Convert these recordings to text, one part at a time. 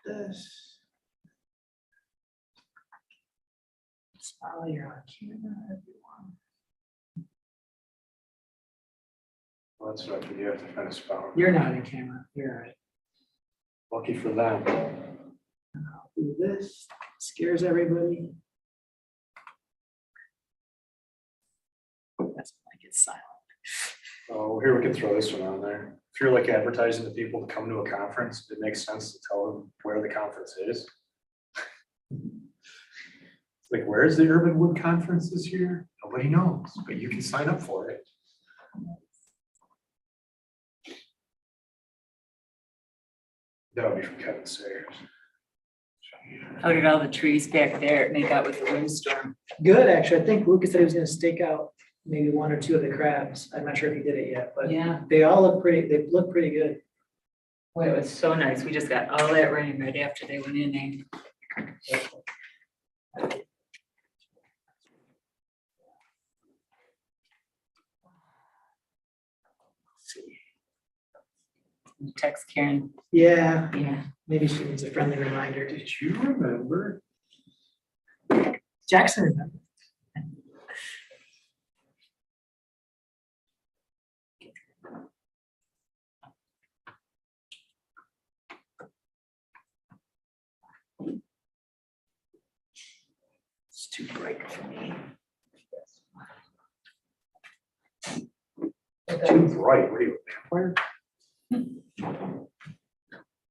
this. Smile, you're on camera, everyone. Well, that's right, you have to kind of spell. You're not in camera, you're all right. Lucky for them. I'll do this, scares everybody. That's like it's silent. Oh, here, we can throw this one on there. If you're like advertising to people to come to a conference, it makes sense to tell them where the conference is. It's like, where's the Urban Wood Conference this year? Nobody knows, but you can sign up for it. That would be from Kevin Sayers. How did all the trees back there make out with the windstorm? Good, actually, I think Lucas said he was gonna stake out maybe one or two of the crabs. I'm not sure if he did it yet, but Yeah, they all look pretty, they look pretty good. well, it was so nice. We just got all that rain right after they went in there. Text Karen, Yeah, yeah. maybe she needs a friendly reminder. Did you remember? Jackson remembered. It's too bright for me. Too bright, what are you, a vampire?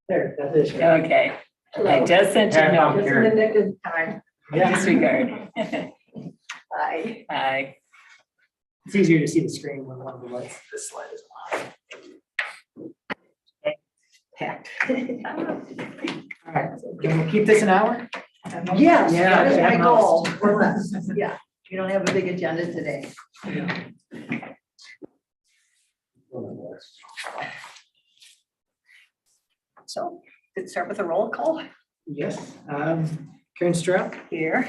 There, that is. Okay, I just sent you a Yeah, note. Just in the nick of time. Disregard. Bye. Hi. It's easier to see the screen when one of the lights, this slide is on. Packed. All right, can we keep this an hour? Yes, Yeah, that is my at goal, most. or less, yeah. You don't have a big agenda today. So, let's start with a roll call Yes, Karen Strout, here.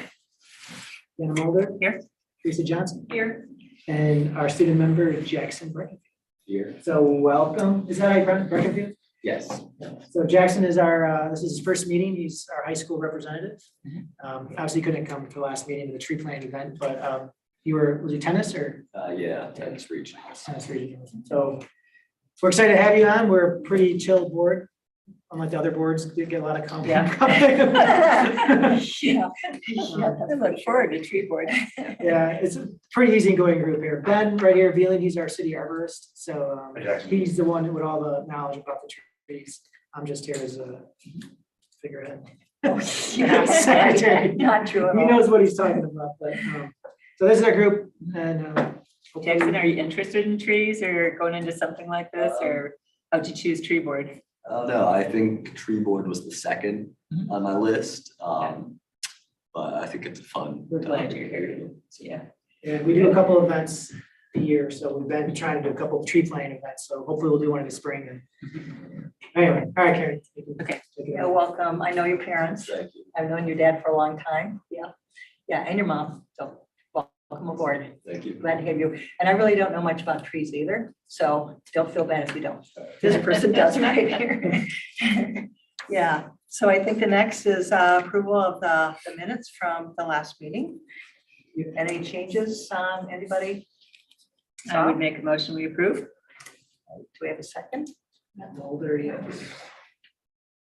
Anna Mulder. Here. Teresa Johnson, Here. and our student member Jackson Breckenfield. Here, So welcome, is that how you pronounce Breckenfield? yes. So Jackson is our, this is his first meeting, he's our high school representative. Obviously couldn't come to the last meeting of the tree planting event, but you were, was it tennis or? Yeah, tennis regionals. Tennis region. So we're excited to have you on, we're a pretty chill board, unlike the other boards, we get a lot of Yeah. comments. Yeah. I look forward to tree board. Yeah, it's a pretty easy-going group here. Ben, right here, Veland, he's our city arborist, so Hi, Jackson. he's the one with all the knowledge about the trees. I'm just here as a figurehead. Secretary. Not true at He all. knows what he's talking about, but, so this is our group, and, hopefully- Jackson, are you interested in trees or going into something like this, or how'd you choose tree board? Oh, no, I think tree board was the second Mhm. on my list. But I think it's a fun. We're glad you're here. Yeah. And we do a couple events a year, so we've been trying to do a couple of tree planting events, so hopefully we'll do one in the spring. And anyway, all right, Karen. you can Okay. take it You're away. welcome. I know your parents. Thank you, I've known your dad for a long time. Yeah. Yeah, and your mom. So welcome aboard. thank you. Glad to have you. And I really don't know much about trees either, so don't feel bad if you don't. This person does right here. Yeah, so I think the next is approval of the minutes from the last meeting. Any changes, anybody? I would make a motion, we approve. Do we have a second? Mulder, yes.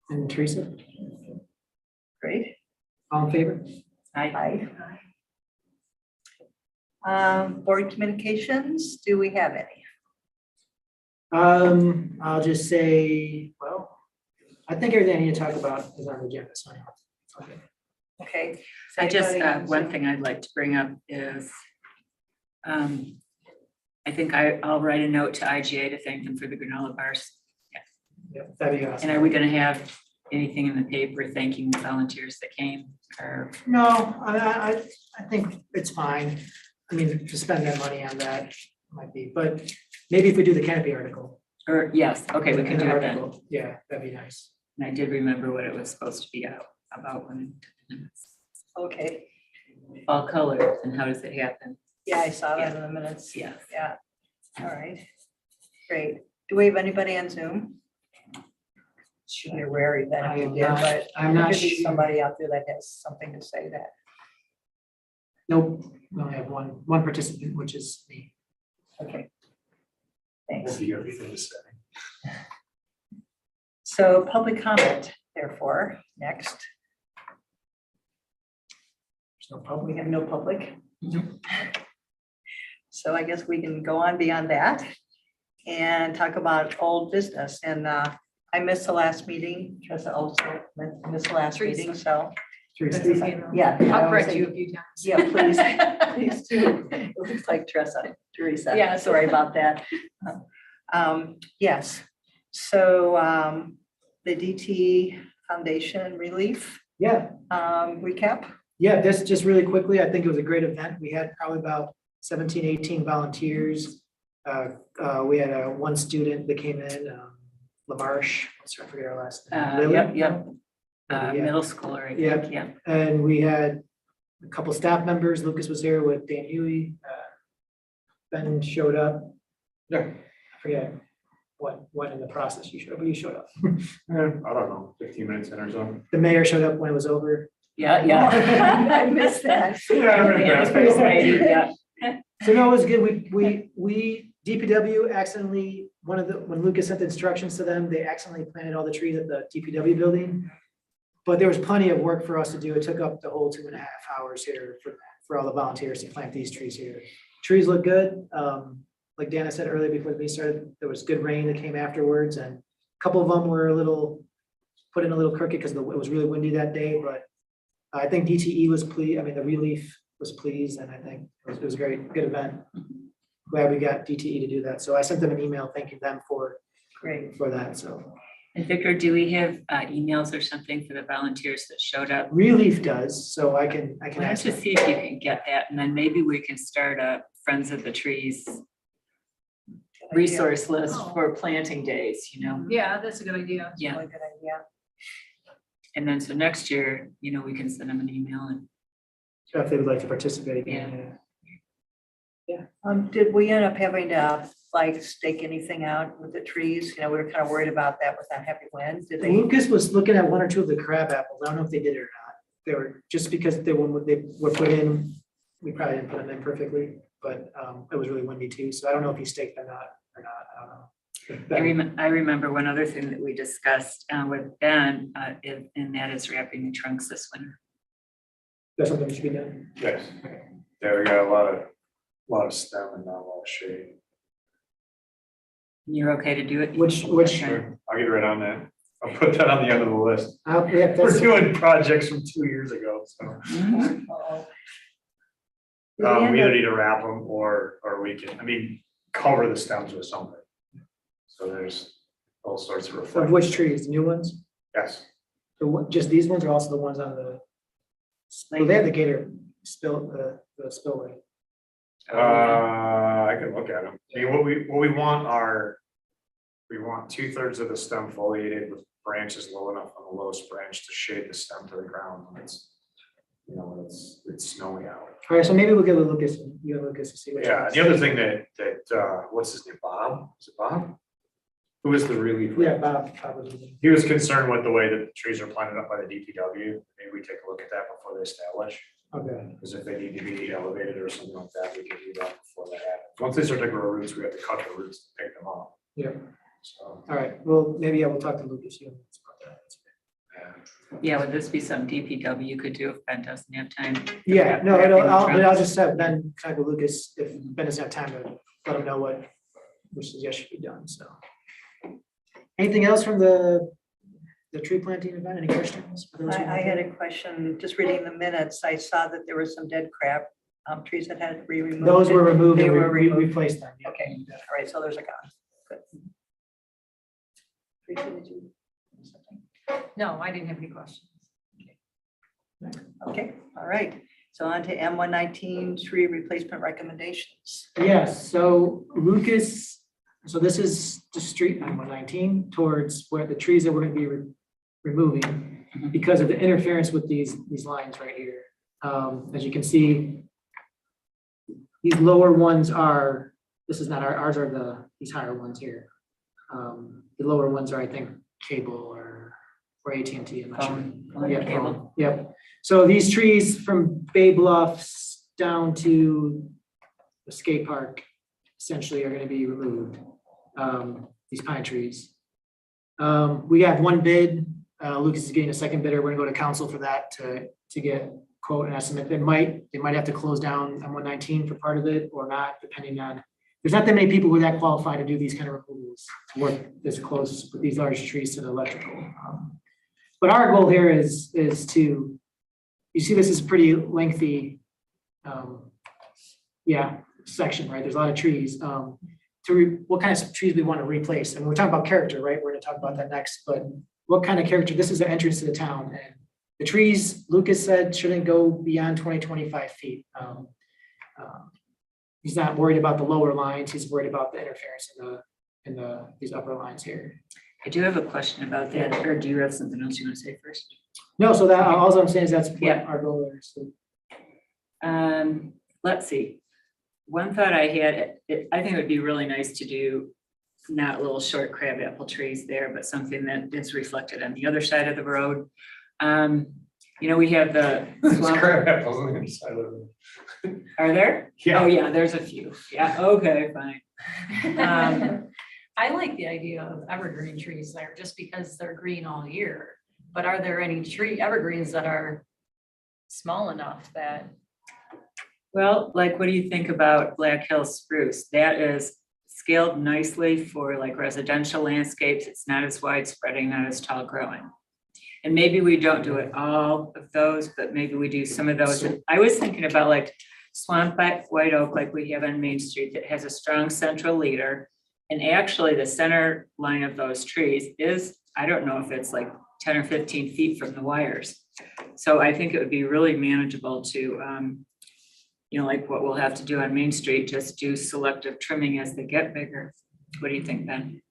And Teresa, Great. all in favor? Aye. Board communications, do we have any? I'll just say, well, I think everything I need to talk about is on the agenda, so. Okay. Okay. I just, Anybody- one thing I'd like to bring up is, I think I'll write a note to IGA to thank them for the granola bars. Yeah, that'd be awesome. And are we gonna have anything in the paper thanking the volunteers that came, or? No, I think it's fine. I mean, to spend that money on that might be, but maybe if we do the canopy article. Or, yes, okay, we can do that. Article, yeah, that'd be nice. And I did remember what it was supposed to be about when Okay, fall colors and how does it happen? yeah, I saw that in the minutes. Yeah. Yeah, all right, great. Do we have anybody on Zoom? should be a rare event I if am we did, not- but I'm there not could be sure. somebody out there that has something to say that. Nope, we only have one participant, which is me. Okay. Won't Thanks. be everything to say. So public comment, therefore, next. There's no public. We have no public. So I guess we can go on beyond that and talk about old business. And I missed the last meeting. Tressa also missed the last Teresa. meeting, so. Teresa. Yeah. I I'll always correct say- you a few times. Yeah, please, please do. It looks like Teresa. Yeah. Sorry about that. Yes, so the DT Foundation Relief Yeah, recap. yeah, this just really quickly, I think it was a great event. We had probably about 17, 18 volunteers. We had one student that came in, LaMarche, I forget her last name. Lily? Yep. Yeah. Middle schooler, I Yeah. think, yeah. And we had a couple staff members. Lucas was here with Dan Huey. Ben showed up. No, I forget what in the process you showed up, but you showed up. I don't know, 15 minutes in or something. The mayor showed up when it was over. Yeah, I missed that. Yeah, it's pretty exciting, yeah. So no, it was good. We DPW accidentally, when Lucas sent the instructions to them, they accidentally planted all the trees at the DPW building. But there was plenty of work for us to do. It took up the whole 2.5 hours here for all the volunteers to plant these trees here. Trees look good. Like Dana said earlier before the meeting started, there was good rain that came afterwards, and a couple of them were put in a little crooked because it was really windy that day, but I think DTE was pleased, I mean, the Relief was pleased, and I think it was a very good event. Glad we got DTE to do that. So I sent them an email thanking them for Great. that, so. And Victor, do we have emails or something for the volunteers that showed up? Relief does, so I can Why ask don't you them. see if you can get that, and then maybe we can start a Friends of the Trees resource list Oh. for planting days, you know? Yeah, that's a good idea. Yeah, Really good idea. and then so next year, you know, we can send them an email and, If they would like to participate again. Did we end up having to like stake anything out with the trees? You know, we were kind of worried about that with that heavy wind. Did they? Lucas was looking at one or two of the crab apples. I don't know if they did it or not. They were, just because they were put in, we probably didn't put them in perfectly, but it was really windy too, so I don't know if he staked them out or not, I don't know. I remember one other thing that we discussed with Ben, and that is wrapping the trunks this winter. That's something that should be done. Yes. Yeah, we got a lot of stem and not a lot of shade. You're okay to do it? Which, Sure, I'll get right on that. I'll put that on the end of the list. yeah, We're that's, doing projects from 2 years ago, so. Mhm. Uh-oh. Did we end We either up- need to wrap them or we can, cover the stems with something. So there's all sorts of of reflections. which trees, the new ones? Yes, Just these ones or also the ones on the, well, they have the gator the spillway. I can look at them. What we want are, we want 2/3 of the stem foliated with branches low enough on the lowest branch to shade the stem to the ground when it's, it's snowy out. All right, so maybe we'll get a Lucas, you and Lucas to see which Yeah, ones. the other thing that, what's his name, Bob? Is it Bob? Who is the relief? Yeah, Bob, probably. He was concerned with the way that the trees are planted up by the DPW. Maybe we take a look at that before they establish. Okay, Because if they need to be elevated or something like that, we can do that before that happens. Once they start to grow roots, we have to cut the roots to pick them up. yeah, So, all right, well, maybe I will talk to Lucas. You and Lucas about that. yeah. Yeah, would this be some DPW could do if Ben doesn't have time? Yeah, no, Wrapping the I'll trunks? just have Ben connect with Lucas if Ben doesn't have time to let him know which suggestion should be done, so. Anything else from the tree planting event? Any questions? for those who I had want a question, just reading the minutes, I saw that there were some dead crab trees that had to be to- removed. Those were removed They and were we removed. replaced them. yeah. Okay, all right, so there's a gone. Good. Teresa, did you have something? No, I didn't have any questions. Okay, all right, so on to M119 tree replacement recommendations. Yes, so Lucas, so this is the street on 119 towards where the trees that we're gonna be removing because of the interference with these lines right here. As you can see, these lower ones are, this is not ours are these higher ones here. The lower ones are, I think, cable or AT&T, I'm not sure. Phone Yeah, cable. phone, yep. So these trees from Bay Bluffs down to the skate park essentially are gonna be removed, these pine trees. We have one bid, Lucas is getting a second bidder, we're gonna go to council for that to get quote and estimate. They might have to close down on 119 for part of it or not, depending on, there's not that many people who are that qualified to do these kind of removals, to work this close with these large trees to the electrical. But our goal here is to, you see this is a pretty lengthy, section, right? There's a lot of trees. What kind of trees we want to replace? And we're talking about character, right? We're gonna talk about that next, but what kind of character? This is the entrance to the town, and the trees, Lucas said, shouldn't go beyond 20-25 feet. He's not worried about the lower lines, he's worried about the interference in these upper lines here. I do have a question about that, or do you have something else you want to say first? No, so that, all I'm saying is that's what Yeah. our goal is. So Let's see. One thought I had, I think it would be really nice to do not little short crabapple trees there, but something that is reflected on the other side of the road. We have the It's swamp. crab apples on the other side of it. Are there? Yeah. Oh, yeah, there's a few. Yeah, okay, fine. I like the idea of evergreen trees there, just because they're green all year. But are there any evergreens that are small enough that, Well, like, what do you think about Black Hill spruce? That is scaled nicely for like residential landscapes. It's not as widespreading, not as tall growing. And maybe we don't do it all of those, but maybe we do some of those. And I was thinking about like swamp white oak, like we have on Main Street, that has a strong central leader. And actually the center line of those trees is, I don't know if it's like 10 or 15 feet from the wires. So I think it would be really manageable to, like what we'll have to do on Main Street, just do selective trimming as they get bigger. What do you think, Ben?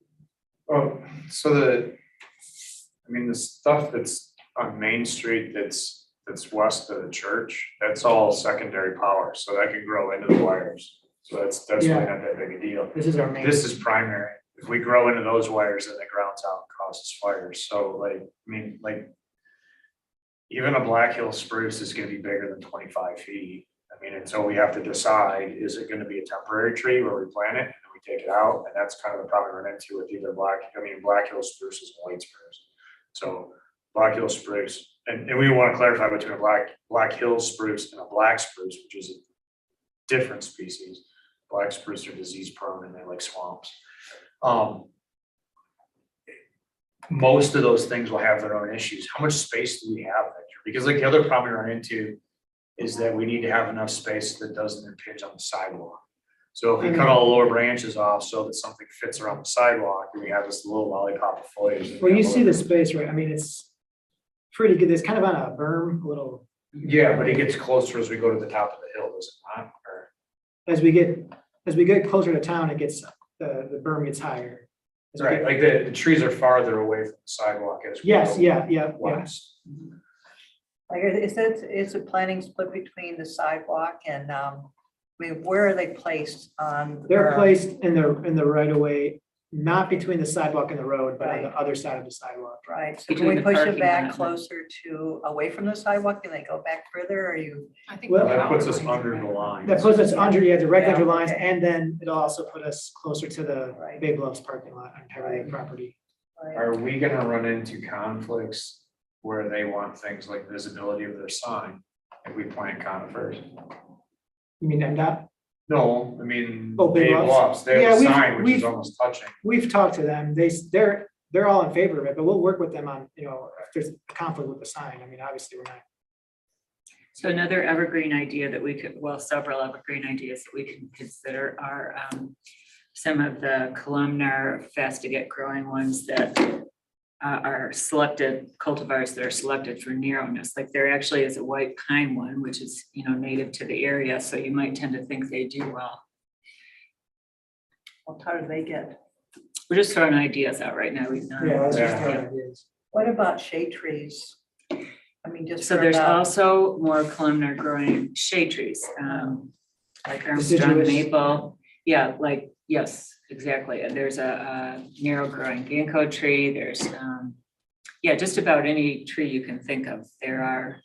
Oh, so the stuff that's on Main Street that's west of the church, that's all secondary power, so that can grow into the wires. So that's really Yeah. not that big a deal. This is our main. This is primary. If we grow into those wires, then it grounds out and causes fires. So even a Black Hill spruce is gonna be bigger than 25 feet. And so we have to decide, is it gonna be a temporary tree where we plant it and then we take it out? And that's kind of the problem we run into with either Black Hill spruce is white spruce. So Black Hill spruce, and we want to clarify between a Black Hill spruce and a black spruce, which is a different species. Black spruce are disease prone and they like swamps. Most of those things will have their own issues. How much space do we have there? Because like the other problem we run into is that we need to have enough space that doesn't impinge on the sidewalk. So if we cut all the lower branches off so that something fits around the sidewalk, we have this little lollipop of foliage. Well, you see the space, right? I mean, it's pretty good. It's kind of on a berm, a little, Yeah, but it gets closer as we go to the top of the hill, does it not? Or- as we get closer to town, it gets, the berm gets higher. As we Right, get- like the trees are farther away from the sidewalk as. we Yes, go yeah. west. Like, is the planning split between the sidewalk and, where are they placed on? the They're berm? placed in the right of way, not between the sidewalk and the road, but on the Right. other side of the sidewalk. Right, so can Between we the push it parking back lot. closer to, away from the sidewalk? Can they go back further, or are you? I think. Well, the That puts power us lines under are the right. line. That puts us under, yeah, direct Yeah, under lines, okay. and then it'll also put us closer to the Right. Bay Bluffs parking lot on Beverly property. Are we gonna run into conflicts where they want things like visibility of their sign if we plant conifers? You mean MDOT? No, I mean, Oh, Big Bay Bluffs? Bluffs, they Yeah, have a we've- sign which is we've- almost touching. We've talked to them. They're all in favor of it, but we'll work with them on, if there's a conflict with the sign. I mean, obviously, we're not. So another evergreen idea that we could, several evergreen ideas that we can consider are some of the columnar fast to get growing ones that are selected, cultivars that are selected for narrowness. Like there actually is a white pine one, which is, native to the area. So you might tend to think they do well. Well, how do they get? We're just throwing ideas out right now. We've not. That's just Yeah. throwing ideas. What about shade trees? I mean, just. So for there's about- also more columnar growing shade trees, like Armstrong Deciduous. maple. Yeah, like, yes, exactly. And there's a narrow growing ginkgo tree. There's, yeah, just about any tree you can think of. There are.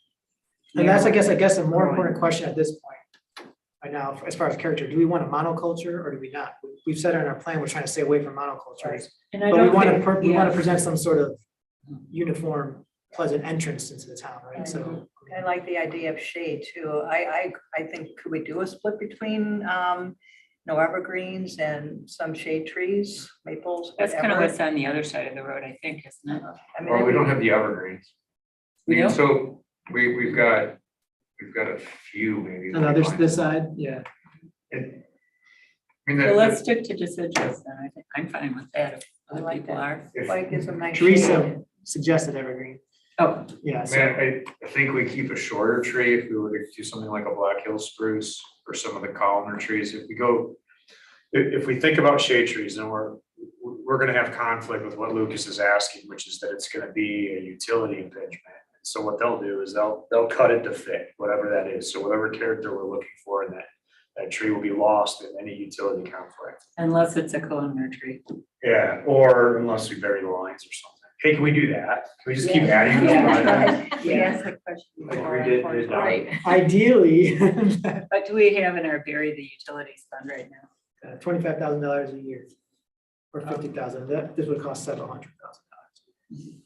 And that's, I guess, a more important question at this point. Right now, as far as character, do we want a monoculture or do we not? We've said in our plan, we're trying to stay away from monocultures. And I But we don't want think- to, we yeah. want to present some sort of uniform, pleasant entrance into the town, right? So. I like the idea of shade too. I think, could we do a split between, no evergreens and some shade trees, maples, That's kind of whatever? what's on the other side of the road, I think, isn't it? I mean, Well, we don't have the evergreens. We don't? So we've got a few maybe. And others this side, yeah. I mean, Well, let's stick to deciduous then. I think I'm fine with that if I other like people that. are. Like gives them nice Teresa shade. suggested evergreen, Oh, yeah, so. Man, I think we keep a shorter tree if we were to do something like a Black Hill spruce or some of the columnar trees. If we go, if we think about shade trees, then we're gonna have conflict with what Lucas is asking, which is that it's gonna be a utility impingement. So what they'll do is they'll cut it to fit, whatever that is. So whatever character we're looking for in that tree will be lost in any utility conflict. unless it's a columnar tree. Yeah, or unless we bury the lines or something. Hey, can we do that? Can we just keep adding? to the Yeah. project? We asked that question Like before. we did, Right. Ideally, What do we have in our bury the utilities fund right now? $25,000 a year. Or 50,000, this would cost $700,000.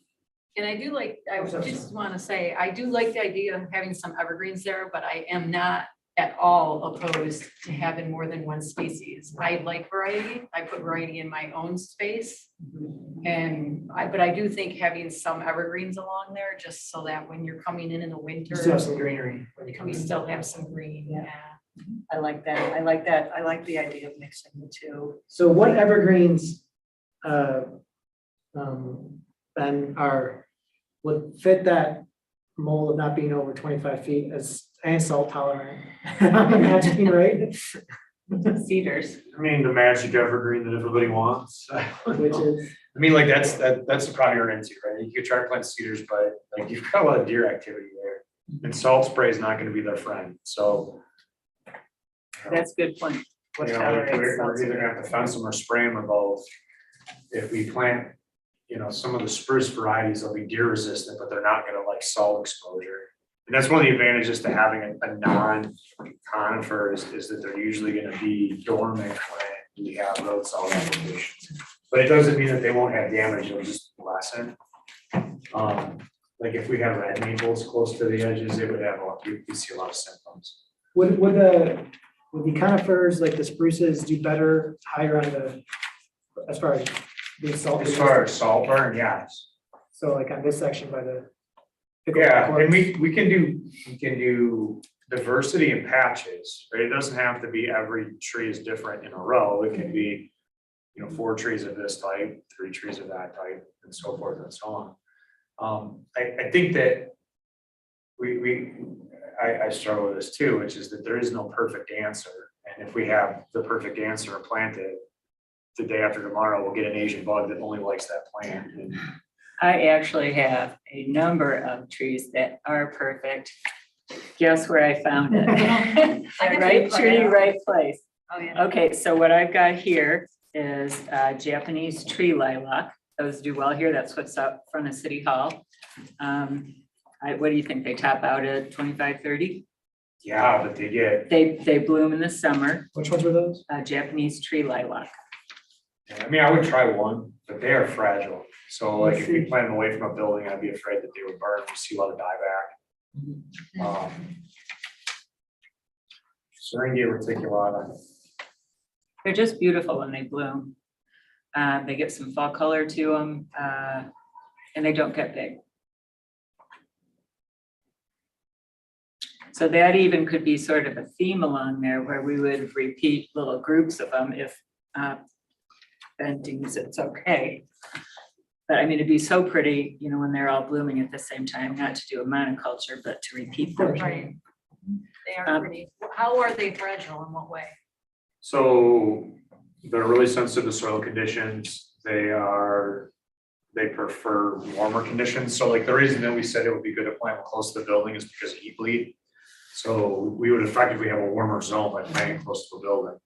And I do like, I would just want to say, I do like the idea of having some evergreens there, but I am not at all opposed to having more than one species. I like variety. I put variety in my own space. But I do think having some evergreens along there, just so that when you're coming in the winter, Still have some greenery. we still have some green, Yeah. yeah. I like that. I like that. I like the idea of mixing the two. So what evergreens, then would fit that mold of not being over 25 feet as, and salt tolerant? I'm imagining, right? Cedars. I mean, the magic evergreen that everybody wants. Which is, I mean, like, that's the problem you're into, right? You could try to plant cedars, but like, you've got a lot of deer activity there. And salt spray is not gonna be their friend, so. That's a good point. You know, we're either gonna have to fence them or spray them or both. If we plant, some of the spruce varieties, they'll be deer resistant, but they're not gonna like salt exposure. And that's one of the advantages to having a non-conifer is that they're usually gonna be dormant when we have road salt applications. But it doesn't mean that they won't have damage, it'll just lessen. Like if we have red maples close to the edges, it would have, you see a lot of symptoms. would the conifers, like the spruces, do better higher on as far as being salt? As far as salt burn, yes. So like on this section by the. Yeah, pickleball and courts? we can do diversity in patches, right? It doesn't have to be every tree is different in a row. It can be, 4 trees of this type, 3 trees of that type, and so forth and so on. I think that I struggle with this too, which is that there is no perfect answer. And if we have the perfect answer planted, the day after tomorrow, we'll get an Asian bug that only likes that plant. And I actually have a number of trees that are perfect. Guess where I found it? Right tree, right place. Oh, yeah. Okay, so what I've got here is Japanese tree lilac. Those do well here. That's what's up front of City Hall. What do you think? They top out at 25, 30? yeah, but they get, They bloom in the summer, Which ones were those? Japanese tree lilac. I mean, I would try one, but they are fragile. So like if we plant them away from a building, I'd be afraid that they would burn. We see a lot of dieback. Syringa reticulata. They're just beautiful when they bloom. They get some fall color to them, and they don't get big. So that even could be sort of a theme along there where we would repeat little groups of them if Ben deems it's okay. But I mean, it'd be so pretty, when they're all blooming at the same time, not to do a monoculture, but to repeat them. Right. They are pretty, how are they fragile, in what way? So they're really sensitive to soil conditions. They prefer warmer conditions. So like the reason that we said it would be good to plant close to the building is because of heat bleed. So we would effectively have a warmer zone by planting close to the building.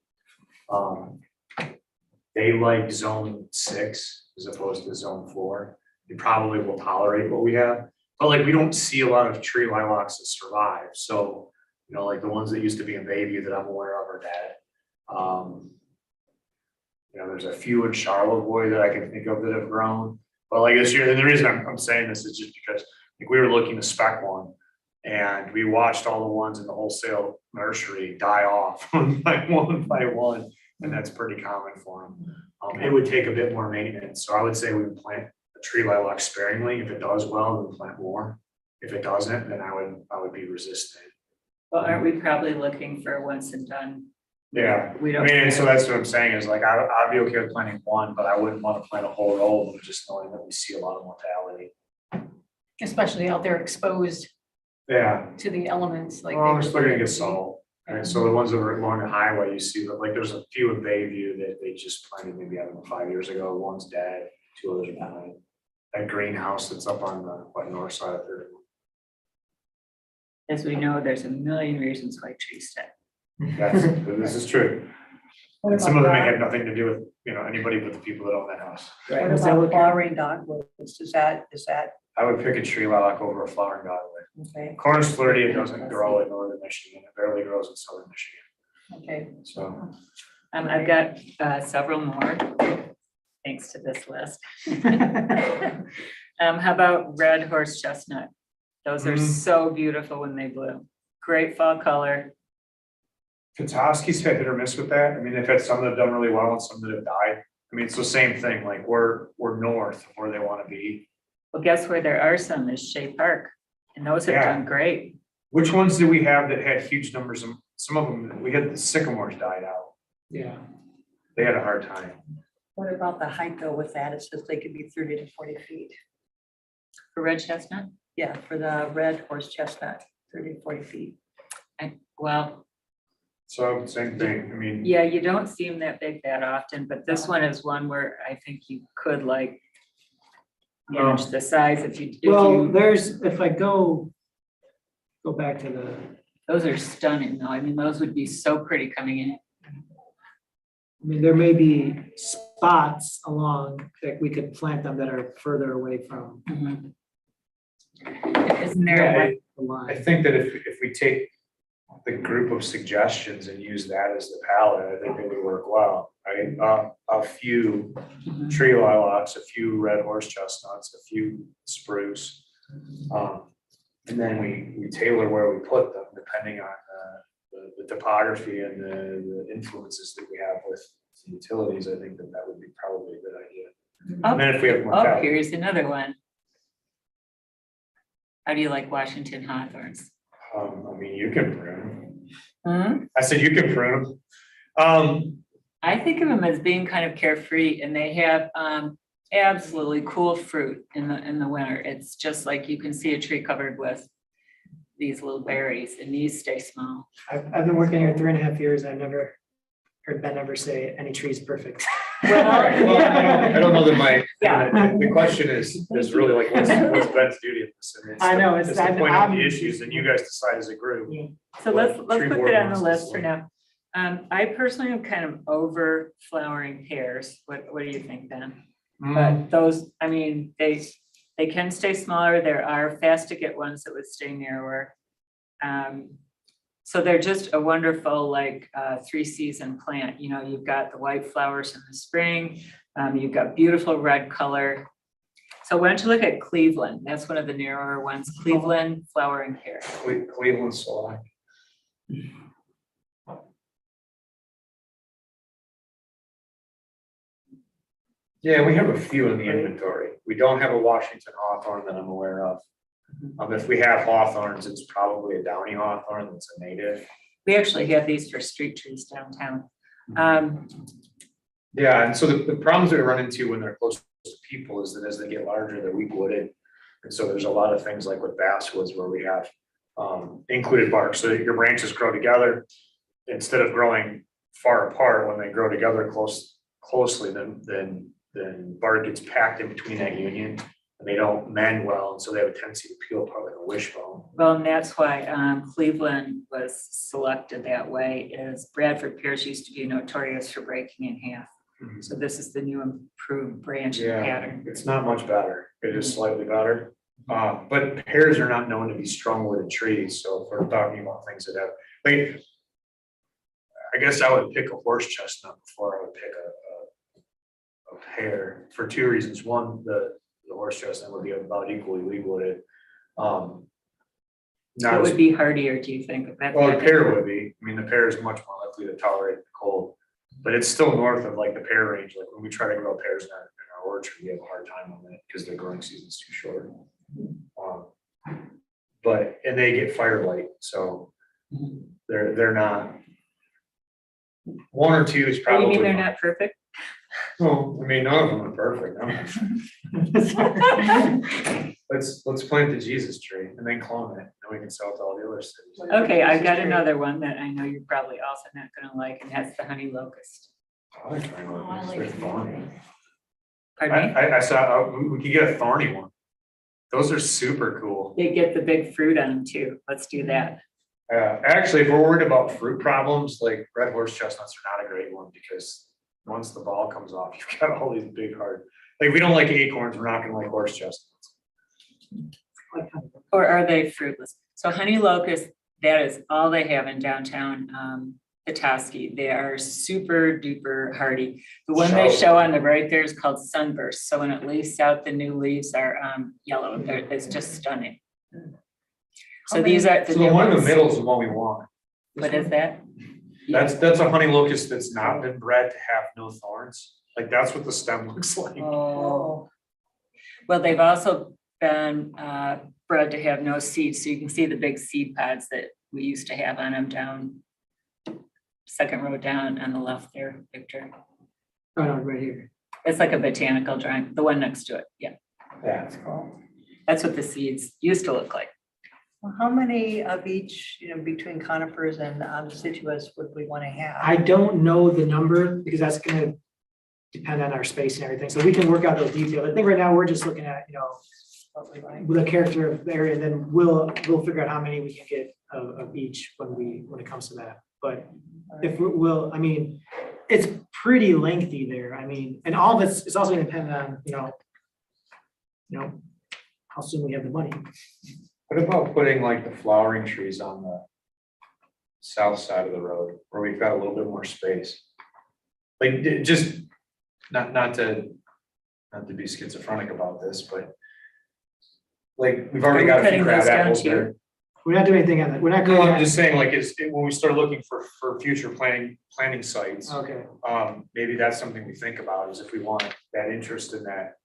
they like zone 6 as opposed to zone 4. They probably will tolerate what we have, but like, we don't see a lot of tree lilacs that survive, so, you know, like the ones that used to be in Bayview that I'm aware of are dead. You know, there's a few in Charlevoix that I can think of that have grown, but like this year, and the reason I'm saying this is just because like we were looking to spec one. And we watched all the ones in the wholesale nursery die off one by one, and that's pretty common for them. It would take a bit more maintenance, so I would say we would plant a tree lilac sparingly. If it does well, then plant more. If it doesn't, then I would be resistant. Well, aren't we probably looking for a once and done? Yeah, We I don't. mean, so that's what I'm saying is like, I'd be okay with planting one, but I wouldn't want to plant a whole row, of just knowing that we see a lot of mortality. Especially out there exposed Yeah, to the elements like. well, they we're still were- gonna get salt. Right, so the ones that are along the highway, you see that, like, there's a few in Bayview that they just planted maybe, I don't know, 5 years ago, one's dead, 2 others are dying. That greenhouse that's up on the, north side of 31. As we know, there's a million reasons why trees die. This is true. What And some of about them may dog- have nothing to do with, anybody but the people that own that house. What Is that about what- flowering dogwoods? Is that, I would pick a tree lilac over a flowering dogwood. okay, Cornish flirty, it doesn't grow in northern Michigan, it barely grows in southern Michigan, okay. so. I've got several more, thanks to this list. How about red horse chestnut? Those are so beautiful when they bloom. Great fall color. Petoskey's had hit or miss with that. I mean, they've had some that have done really well and some that have died. I mean, it's the same thing, like we're north of where they want to be. Well, guess where there are some is Shea Park, and those have Yeah. done great. Which ones do we have that had huge numbers? And some of them, we had the sycamores died out. Yeah. They had a hard time. What about the height though with that? It says they could be 30 to 40 feet. For red chestnut, Yeah, for the red horse chestnut, 30 to 40 feet. well, So same thing. I mean, yeah, you don't see them that big that often, but this one is one where I think you could like manage the size if you, Well, there's, if I go back to the, those are stunning though. I mean, those would be so pretty coming in. I mean, there may be spots along that we could plant them that are further away from Isn't there, I the line. think that if we take the group of suggestions and use that as the palette, I think it would work well, right? A few tree lilacs, a few red horse chestnuts, a few spruce. And then we tailor where we put them depending on the topography and the influences that we have with the utilities. I think that would be probably a good idea. And then if we have oh, mortality, here's another one. How do you like Washington hawthorns? I mean, you can prune Hmm? them. I said you can prune them. I think of them as being kind of carefree and they have absolutely cool fruit in the winter. It's just like you can see a tree covered with these little berries and these stay small. I've been working here 3.5 years. I've never heard Ben ever say any tree is perfect. Well, I don't know that Yeah. the question is really like, what's Ben's duty in this? And I know, it's it's- to point out the I'm- issues and you guys decide as a group. So let's Tree put board that on the wants list this for one. now. I personally am kind of over flowering pears. What do you think, Ben? Mm, But those, I mean, they can stay smaller. There are fast to get ones that would stay narrower. So they're just a wonderful like 3-season plant. You know, you've got the white flowers in the spring. You've got beautiful red color. So why don't you look at Cleveland? That's one of the narrower ones. Cleveland flowering pear. Cleveland select. Yeah, we have a few in the inventory. We don't have a Washington hawthorn that I'm aware of. If we have hawthorns, it's probably a downy hawthorn that's a native. We actually have these for street trees downtown. Yeah, and so the problems we run into when they're close to people is that as they get larger, they're weak wooded. And so there's a lot of things like with basswoods where we have included bark, so that your branches grow together. Instead of growing far apart, when they grow together closely, then bark gets packed in between that union. And they don't mend well, and so they have a tendency to peel apart like a wishbone. Well, and that's why Cleveland was selected that way, is Bradford pears used to be notorious for breaking in half. So this is the new improved branching Yeah, pattern. it's not much better. It is slightly better. But pears are not known to be strong wooded trees, so if we're talking about things that have, like, I guess I would pick a horse chestnut before I would pick a pear for two reasons. One, the horse chestnut would be about equally legal wooded. Not What as, would be hardier, do you think? well, the pear would be, I mean, the pear is much more likely to tolerate the cold. But it's still north of like the pear range, like when we try to grow pears in our orchard, we have a hard time on it because the growing season's too short. But, and they get firelight, so they're not. One or two is Oh, probably. you mean they're fine. not perfect? Well, I mean, none of them are perfect. Let's plant the Jesus tree and then clone it, and we can sell it to all the other cities. Okay, I've got another one that I know you're probably also not gonna like, and that's the honey locust. I like fine Oh, I ones. like They're it. thorny. Pardon me? I saw, we could get a thorny one. Those are super cool. They get the big fruit on them too. Let's do that. Actually, if we're worried about fruit problems, like red horse chestnuts are not a great one because once the ball comes off, you've got all these big hard, like, we don't like acorns, we're not gonna like horse chestnuts. Or are they fruitless? So honey locust, that is all they have in downtown Petoskey. They are super duper hardy. The one they show on the right there is called sunburst. So when it leaves out, the new leaves are yellow. It's just stunning. So these are the So new the one in the ones. middle is the one we want. What is that? That's a honey locust that's not been bred to have no thorns. Like, that's what the stem looks like. Oh. Well, they've also been bred to have no seeds, so you can see the big seed pods that we used to have on them down. Second row down on the left there, Victor. Oh, no, right here. It's like a botanical drawing, the one next to it, yeah. Yeah. That's what the seeds used to look like. Well, how many of each, between conifers and deciduous would we want to have? I don't know the number because that's gonna depend on our space and everything. So we can work out those details. I think right now we're just looking at, What we like? the character of the area, and then we'll figure out how many we can get of each when it comes to that. But if we'll, I mean, it's pretty lengthy there. I mean, and all of it's also gonna depend on, how soon we have the money. What about putting like the flowering trees on the south side of the road where we've got a little bit more space? Like, just not to be schizophrenic about this, but like, we've already Are we got a few cutting crab those down apples too? there. We're not doing anything on that. We're not No, going. I'm just saying, like, when we start looking for future planning sites, Okay. maybe that's something we think about, is if we want that interest in that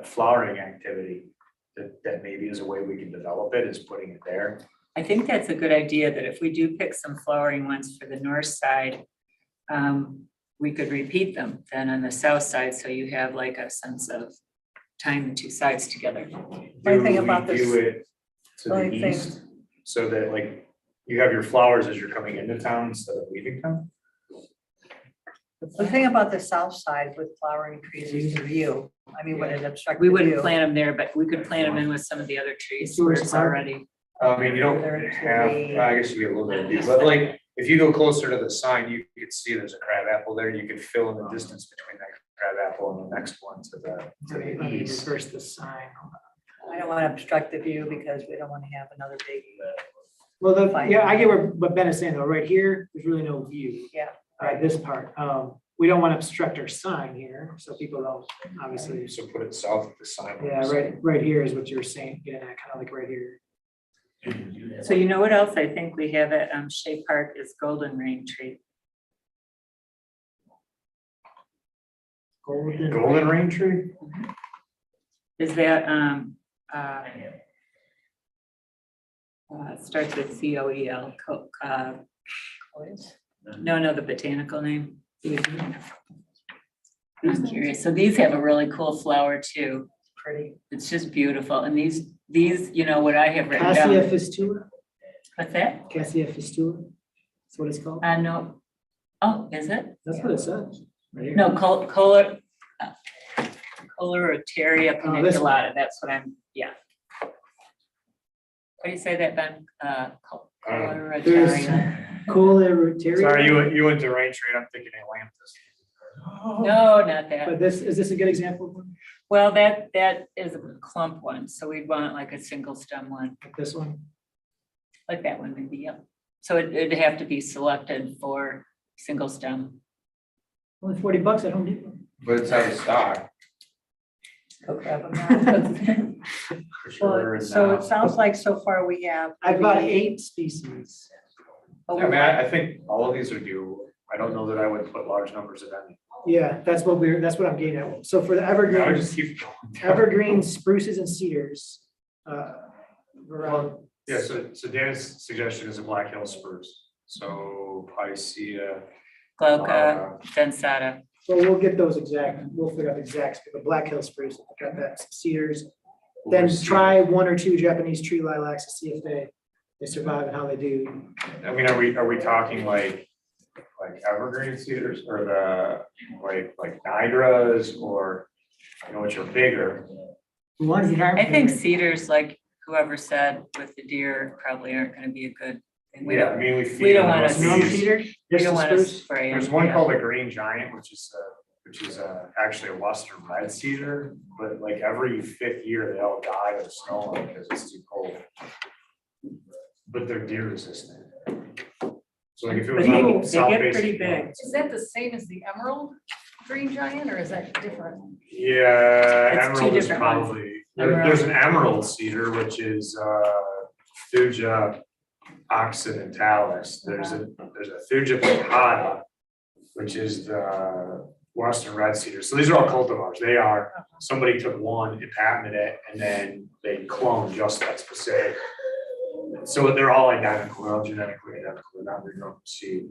flowering activity, that maybe is a way we can develop it, is putting it there. I think that's a good idea, that if we do pick some flowering ones for the north side, we could repeat them then on the south side, so you have like a sense of tying the two sides together. Only thing Do we about this- do it to the only thing- east, so that like you have your flowers as you're coming into town instead of leaving town? The thing about the south side with flowering trees is the view. I mean, would it obstruct We the wouldn't view? plant them there, but we could plant them in with some of the other trees where Tourist it's park. already. I mean, you don't There have, to be- I guess you get a little bit of view, but like, if you go closer to the sign, you could see there's a crab apple there, you could fill in the distance between that crab apple and the next one to Let the me east. reverse the sign. I don't want to obstruct the view because we don't want to have another big, Well, Fine. yeah, I get what Ben is saying though. Right here, there's really no view. Yeah. This part. We don't want to obstruct our sign here, so people don't, obviously. So put it south of the sign. Yeah, right here is what you're saying, yeah, kind of like right here. So you know what else I think we have at Shea Park is golden rain tree. Golden rain tree? Is that, it starts with COEL, no, the botanical name. I'm curious, so these have a really cool flower too, pretty. it's just beautiful, and these, what I have written Cassia down. fistula, What's that? Cassia fistula, that's what it's called. No, oh, is it? That's what it says. Right here. No, Colorateria Oh, this one. paniculata, that's what I'm, yeah. How do you say that, Ben? Colorateria. Coleroteria. Sorry, you went to rain tree, I'm thinking Atlantis. No, not that. But is this a good example of one? Well, that is a clump one, so we'd want like a single stem one, Like this one? like that one maybe, yeah. So it'd have to be selected for single stem. Only $40 at Home Depot. But it's out of stock. Go grab them now. For sure. Well, so and, it sounds like so far we have. I've got 8 species. Oh, I mean, I think all of these are due. I don't know that I would put large numbers of any. Yeah, that's what I'm getting at. So for the I would evergreens, just keep going. evergreens, spruces and cedars. Around, Yeah, so Dan's suggestion is a Black Hill spruce. So Picea. Glauca, densata. well, we'll get those exact, we'll figure out exacts, but the Black Hill spruce, got that, cedars. Then try 1 or 2 Japanese tree lilacs to see if they survive and how they do. I mean, are we talking like evergreen cedars or the like nigras or, you know, which are bigger? The ones that aren't. I think cedars, like whoever said with the deer, probably aren't gonna be a good thing. We Yeah, I don't, mean, we we feed don't them wanna most of Snow these. cedar? we Just don't the wanna spruce? spray them. There's one yeah. called the Green Giant, which is actually a Western red cedar, but like every 5th year they all die of snow because it's too cold. But they're deer resistant. So like if it was But they on get South pretty Basic. big. Is that the same as the emerald green giant, or is that different? Yeah, It's two emerald is different ones. probably, Emerald. there's an emerald cedar, which is Thuja occidentalis. There's a Thuja plicata, which is the Western red cedar. So these are all cultivars. They are, somebody took one and patented it, and then they cloned just that specific. So they're all identical, they're all genetically identical, they're not regrown from seed.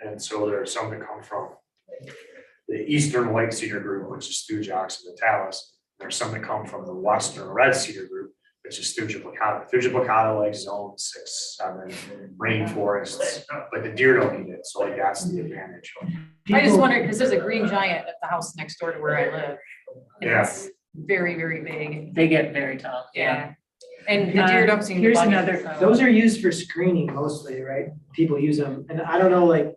And so there's some that come from the Eastern white cedar group, which is Thuja occidentalis. There's some that come from the Western red cedar group, which is Thuja plicata. Thuja plicata like zone 6, 7 rainforests, but the deer don't eat it, so like that's the advantage. I just People- wondered, because there's a green giant at the house next door to where I live. And Yeah. it's very, very big, They get very tall, yeah. yeah. And the deer don't seem to Here's like it, another- so- Those are used for screening mostly, right? People use them, and I don't know, like,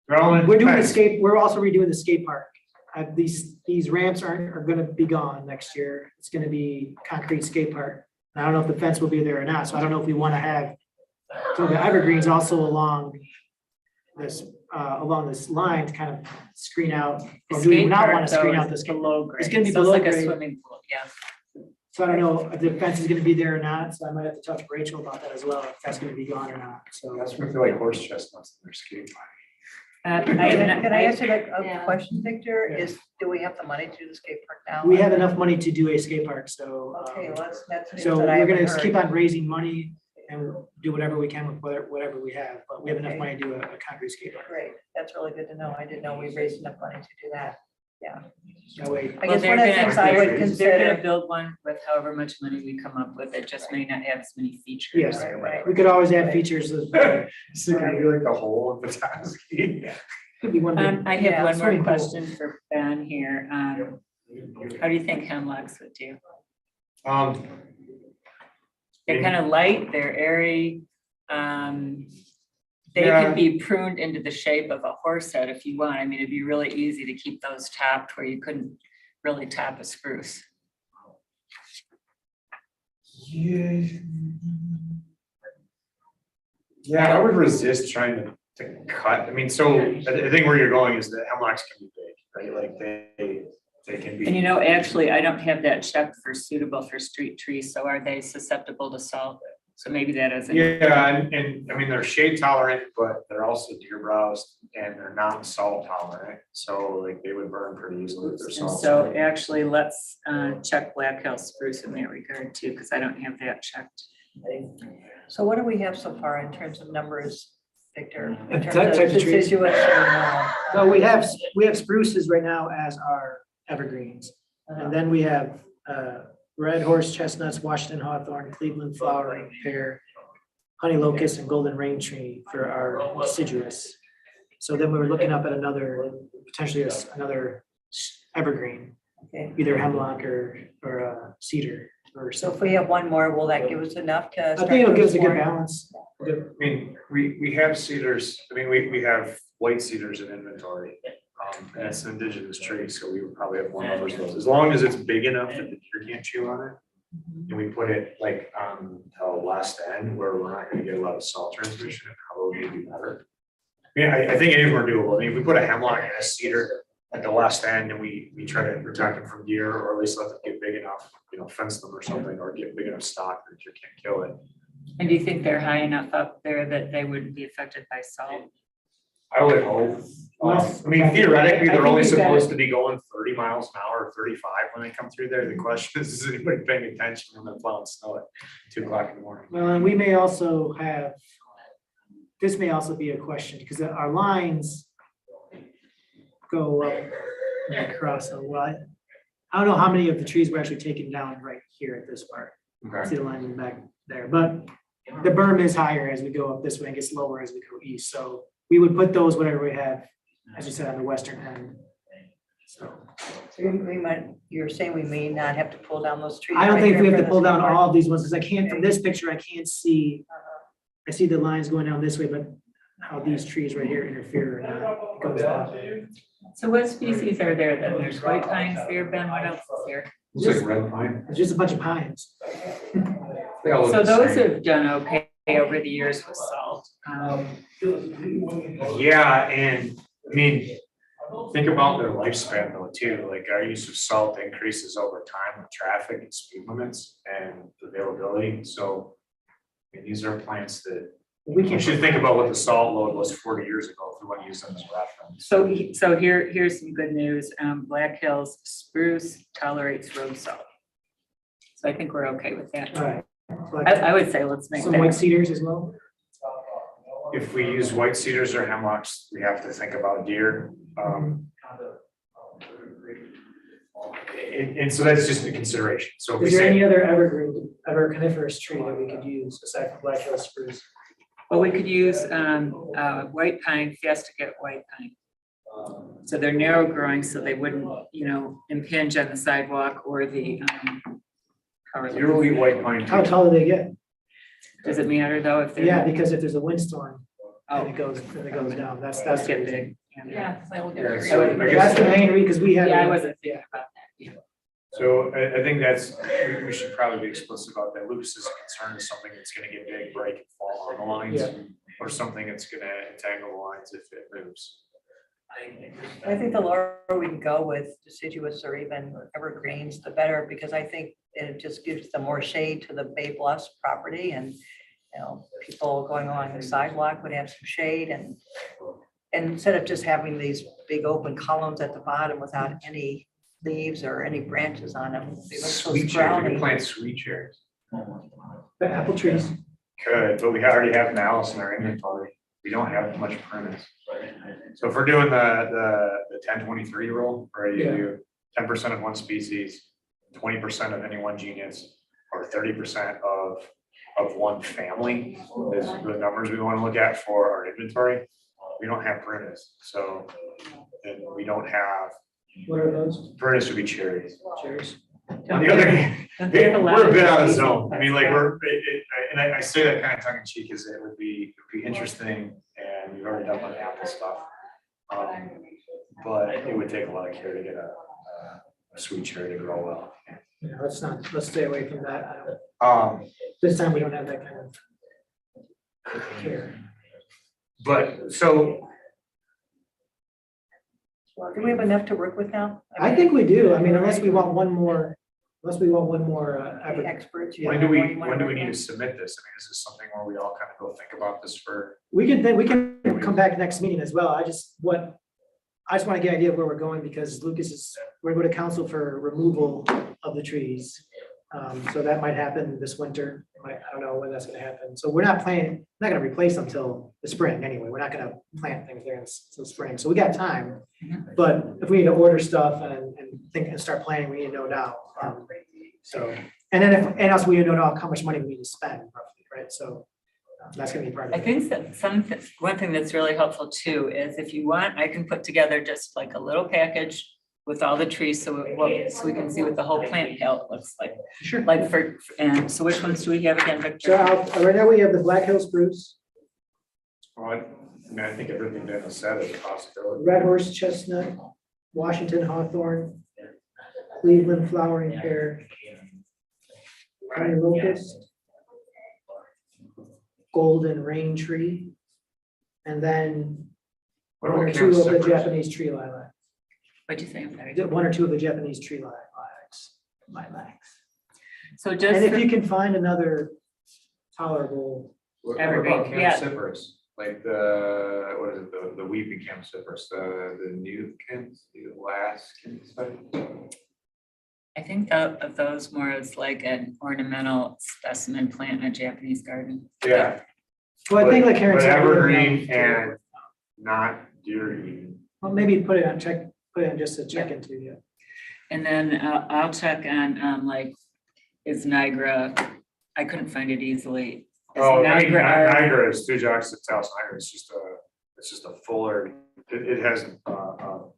we're doing we're also redoing the skate park. These ramps are gonna be gone next year. It's gonna be concrete skate park. And I don't know if the fence will be there or not, so I don't know if we wanna have, so the evergreens also along this line to kind of screen out. The Or do we skate not park, wanna screen though, out is the skate? below grade. It's gonna be So below like a grade. swimming pool, yeah. So I don't know if the fence is gonna be there or not, so I might have to talk to Rachel about that as well, if that's gonna be gone or not, so. That's what I feel like horse chestnuts in their skate park. Can I ask you a Yeah. question, Victor? Yeah. Do we have the money to do the skate park now? We have enough money to do a skate park, so. Okay, well, that's news So that I we're haven't gonna heard. keep on raising money and do whatever we can with whatever we have, but we have enough Okay. money to do a concrete skate park. Great, that's really good to know. I didn't know we raised enough money to do that. Yeah. That way, I Well, guess one of the things I would they're They're gonna consider, build one with however much money we come up with, it just may not have as many features. Yes. or Right, whatever. we could always add features, as well. So it could be like a hole in the Petoskey. Could be one big. I Yeah, have one swimming more pool. question for Ben here. How do you think hemlocks would do? They're kind of light, they're airy. They Yeah. can be pruned into the shape of a horse head if you want. I mean, it'd be really easy to keep those topped where you couldn't really top a spruce. Yeah. Yeah, I would resist trying to cut. I mean, so I think where you're going is that hemlocks can be big, right? Like they can be. And you know, actually, I don't have that checked for suitable for street trees, so are they susceptible to salt? So maybe that isn't. Yeah, and I mean, they're shade tolerant, but they're also deer browsed and they're not salt tolerant. So like they would burn pretty easily if they're And salt. so actually, let's check Black Hill spruce in that regard too, because I don't have that checked. so what do we have so far in terms of numbers, Victor? In Of terms types of trees? deciduous and, So we have spruces right now as our evergreens. And then we have red horse chestnuts, Washington hawthorn, Cleveland flowering pear, honey locust, and golden rain tree for our deciduous. So then we were looking up at potentially another evergreen, Okay. either hemlock or cedar or So if something. we have one more, will that give us enough to? I start think it'll give us a good exploring? balance. I mean, we have cedars, I mean, we have white cedars in inventory. And it's an indigenous tree, so we would probably have one of those, as long as it's big enough that the deer can't chew on it. And we put it like on the west end where we're not gonna get a lot of salt transmission, it probably would be better. Yeah, I think any of them are doable. I mean, if we put a hemlock and a cedar at the west end and we try to protect them from deer, or at least let them get big enough, fence them or something, or get big enough stock that deer can't kill it. And do you think they're high enough up there that they wouldn't be affected by salt? I would hope. I mean, theoretically, they're only supposed to be going 30 miles an hour, or 35 when they come through there. The question is anybody paying attention when they're plowing snow at 2 o'clock in the morning? Well, and we may also have, this may also be a question, because our lines go up and across a lot. I don't know how many of the trees were actually taken down right here at this part. Okay. See the line in the back there, but the berm is higher as we go up this way and gets lower as we go east. So we would put those, whatever we have, as you said, on the western end. So You're saying we may not have to pull down those trees? I don't right think here we have for to pull this down part? all of these ones, because I can't, from this picture, I can't see. I see the lines going down this way, but how these trees right here interfere or not, it goes down. So what species are there then? There's white pines there, Ben, what else is there? Looks like red pine. It's just a bunch of pines. They all look So the those same. have done okay over the years with salt. Yeah, and I mean, think about their lifespan though too, like our use of salt increases over time with traffic and speed limits and availability, so. I mean, these are plants that, We you can't. should think about what the salt load was 40 years ago if we want to use them as reference. So here's some good news. Black Hills spruce tolerates road salt. So I think we're okay with All that. right. I would say let's make Some white that. cedars as well. If we use white cedars or hemlocks, we have to think about deer. And so that's just a consideration, so if we Is there any say, other evergreen, ever coniferous tree that we could use aside from Black Hills spruce? Well, we could use white pine, Fiesta white pine. So they're narrow growing, so they wouldn't, impinge on the sidewalk or the. usually white pine. How tall do they get? Does it matter though if they're? Yeah, because if there's a windstorm, Oh, and it goes down, that's that's the get reason. big. Yeah, 'cause I will get Yeah, very- so I guess- That's the main reason, because we have. Yeah, I wasn't thinking about that. So I think we should probably be explicit about that. Lucas's concern is something that's gonna get big, break, and fall on the lines. Yeah. Or something that's gonna entangle the lines if it moves. I think the lower we can go with deciduous or even evergreens, the better, because I think it just gives them more shade to the Bay Bluffs property, and, people going along the sidewalk would have some shade, and instead of just having these big open columns at the bottom without any leaves or any branches on them, they look so Sweet cherries, we can scrawny. plant sweet cherries. The apple trees. Could, but we already have malice in our inventory. We don't have much prunus. So if we're doing the 10-23 rule, where you Yeah. do 10% of one species, 20% of any one genus, or 30% of one family is the numbers we want to look at for our inventory. We don't have prunus, so then we don't have, What are those? prunus would be cherries. Cherries. On the other hand, Don't they have a lot we're a of bit out of species? zone. I mean, like, and I say that kind of tongue in cheek, is it would be interesting, and we've already done the apple stuff. But it would take a lot of care to get a sweet cherry to grow well. Yeah, let's stay away from that. I don't- This time we don't have that kind of care. But so, Do we have enough to work with now? I think we do. I mean, unless we want one more. The advert- experts. when do we need to submit this? I mean, is this something where we all kind of go think about this for? We can come back next meeting as well. I just want to get an idea of where we're going, because we're going to council for removal of the trees. So that might happen this winter. I don't know when that's gonna happen. So we're not gonna replace them till the spring anyway. We're not gonna plant things there until spring. So we got time. But if we need to order stuff and think and start planning, we need to know now. So, and then and also we need to know how much money we need to spend roughly, right? So that's gonna be part I of it. think that one thing that's really helpful too is if you want, I can put together just like a little package with all the trees, so we can see what the whole plant health looks like. Sure. Like and so which ones do we have again, So Victor? right now we have the Black Hill spruce. What? I mean, I think everything Dana said is a possibility. Red horse chestnut, Washington hawthorn, Cleveland flowering pear, honey locust, golden rain tree, and then What one or about two of the camp cypress? Japanese tree lilac. What'd you say? I'm sorry. One or two of the Japanese tree lilacs. So And just, if you can find another tolerable, What Evergreen, about camp yeah. cypress? Like what is it, the weeping camp cypress, the new Kent, the last Kent, I think of those more as like an ornamental specimen plant in a Japanese garden. yeah. well, I think like Karen But said. evergreen and not deer eating. Well, maybe put it on just a check into, yeah. And then I'll check on like, is Niagara, I couldn't find it easily. Is Oh, I mean, Niagara- Niagara is two juxtaposed, Niagara, it's just a fuller, it has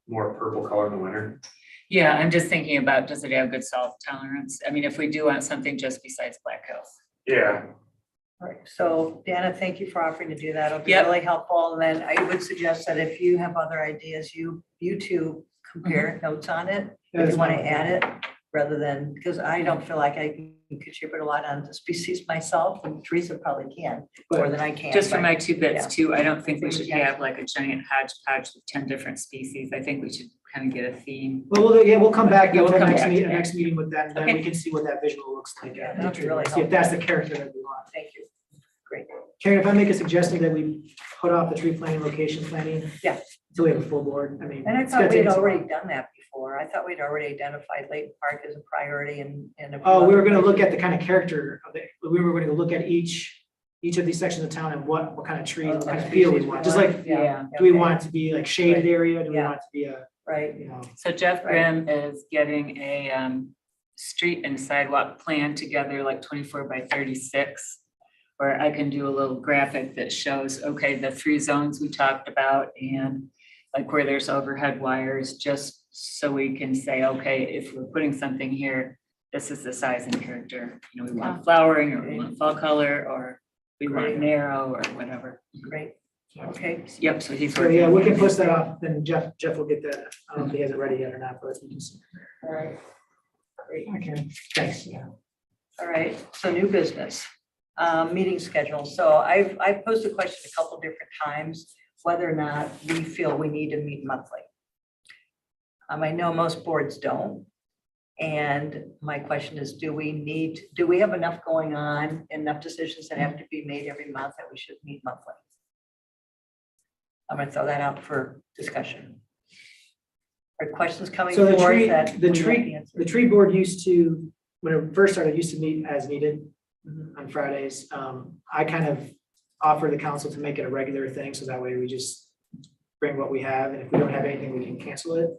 more purple color in the winter. Yeah, I'm just thinking about, does it have good salt tolerance? I mean, if we do want something just besides Black Hills. Yeah, All right, so Dana, thank you for offering to do that. It'll be Yep. really helpful. And then I would suggest that if you have other ideas, you two compare notes on it. If That's you want to fine. add it, rather than, because I don't feel like I can contribute a lot on the species myself, and Teresa probably can, more But than I can. Just for but- my two bits yeah. too, I don't think we should Yeah. have like a giant hodgepodge of 10 different species. I think we should kind of get a theme. Well, we'll come back Yeah, at we'll the come next back to meeting, that. next meeting with that, and then we Okay. can see what that visual looks like. Yeah, that'd be really See if that's the character that we want. Thank you. Great. Karen, if I make a suggestion that we put off the tree planting, location planning. Yeah. Until we have a full board, I mean. And I it's gonna thought we'd take us a already while. done that before. I thought we'd already identified Leighton Park as a priority and. a few Oh, we were other gonna look places. at the kind of character of it, we were gonna look at each of these sections of town and what kind of trees, what kind of feel we want, just like, Yeah. do we okay, want it to be like shaded area, do we Yeah. want it to be a, Right, you know? So Jeff Right. Grimm is getting a street and sidewalk plan together, like 24 by 36, where I can do a little graphic that shows, okay, the 3 zones we talked about and like where there's overhead wires, just so we can say, okay, if we're putting something here, this is the size and character. You know, we want flowering or we want fall color or we want Great. narrow or whatever. great. Okay, Yep, so he's So, working. yeah, on we can that. push that off, then Jeff will get that, I don't know if he has it ready yet or not, but we can see. all right. Great. Okay, thanks, yeah. All right, so new business, meeting schedule. So I've posed the question a couple different times, whether or not we feel we need to meet monthly. I know most boards don't. And my question is, do we have enough going on, enough decisions that have to be made every month that we should meet monthly? I'm gonna throw that out for discussion. Are questions coming So the forth tree, that? the we have tree, answer? the tree board used to, when it first started, used to meet as needed Mhm. on Fridays. I kind of offer the council to make it a regular thing, so that way we just bring what we have, and if we don't have anything, we can cancel it.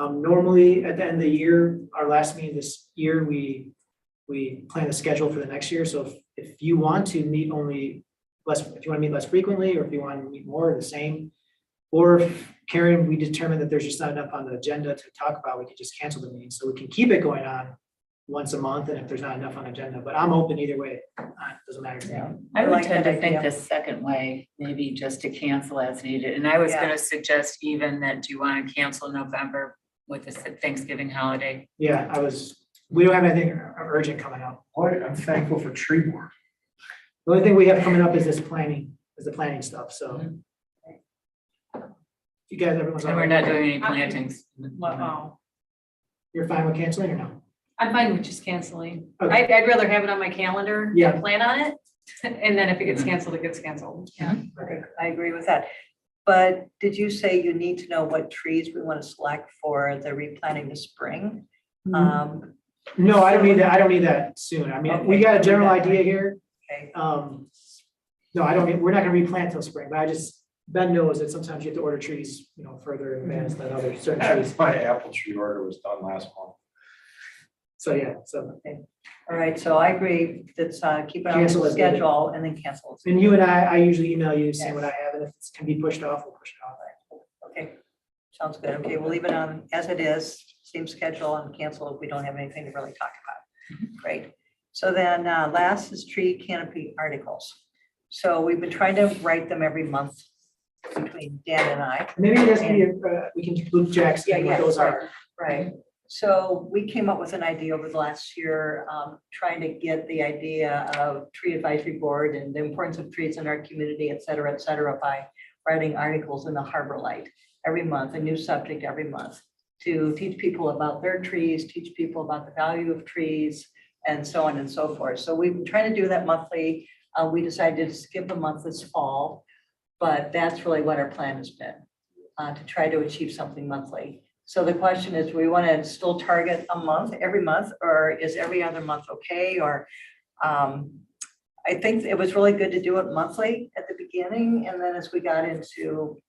Normally, at the end of the year, our last meeting this year, we plan the schedule for the next year, so if you want to meet only less, if you want to meet less frequently, or if you want to meet more, the same. Or if Karen, we determine that there's just not enough on the agenda to talk about, we could just cancel the meeting, so we can keep it going on once a month, and if there's not enough on the agenda, but I'm open either way, doesn't matter to me. Yeah. I would like tend that to think idea. the second way, maybe just to cancel as needed. And I was Yeah. gonna suggest even that, do you want to cancel November with the Thanksgiving holiday? Yeah, we don't have anything urgent coming up. boy, I'm thankful for tree board. The only thing we have coming up is the planning stuff, so. You guys, everyone's. And all we're right? not doing any plantings. Wow. You're fine with canceling or no? I'm fine with just canceling. Okay. I'd rather have it on my calendar, Yeah. and plan on it, and then if it gets canceled, it gets canceled. Yeah. Okay, I agree with that. But did you say you need to know what trees we want to select for the replanting this spring? No, I don't need that, soon, I mean, we Okay, got a so we general got idea that. here, Okay, no, I don't, we're not gonna replant till spring, but Ben knows that sometimes you have to order trees, further in advance than other certain trees, My apple tree order was done last month. so, yeah, so. all right, so I agree, let's keep it on Cancel the is good. schedule and then cancel. And you and I usually email you saying what I have, and if it can be pushed off, we'll push it off. Okay, sounds good. Okay, we'll leave it on as it is, same schedule, and cancel if we don't have anything to really talk about. Great. So then last is tree canopy articles. So we've been trying to write them every month. between Dan and I. Maybe it has to be, we can loop Jackson, Yeah, what yeah, those right. are. Right, so we came up with an idea over the last year, trying to get the idea of tree advisory board and the importance of trees in our community, et cetera, by writing articles in the Harbor Light every month, a new subject every month, to teach people about their trees, teach people about the value of trees, and so on and so forth. So we've been trying to do that monthly. We decided to skip a month this fall, but that's really what our plan has been, to try to achieve something monthly. So the question is, do we want to still target a month, every month, or is every other month okay? Or I think it was really good to do it monthly at the beginning, and then as we got into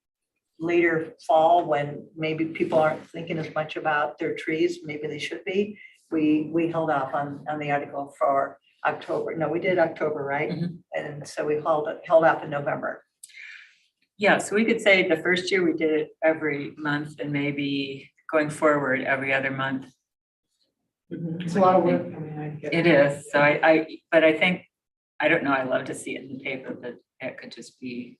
later fall, when maybe people aren't thinking as much about their trees, maybe they should be, we held off on the article for October. No, we did October, right? Mhm. And so we held off in November. Yeah, so we could say the first year we did it every month and maybe going forward every other month. It's a lot of work. I mean, I get It is, so but I think, I don't know, I love to see it in the paper, but it could just be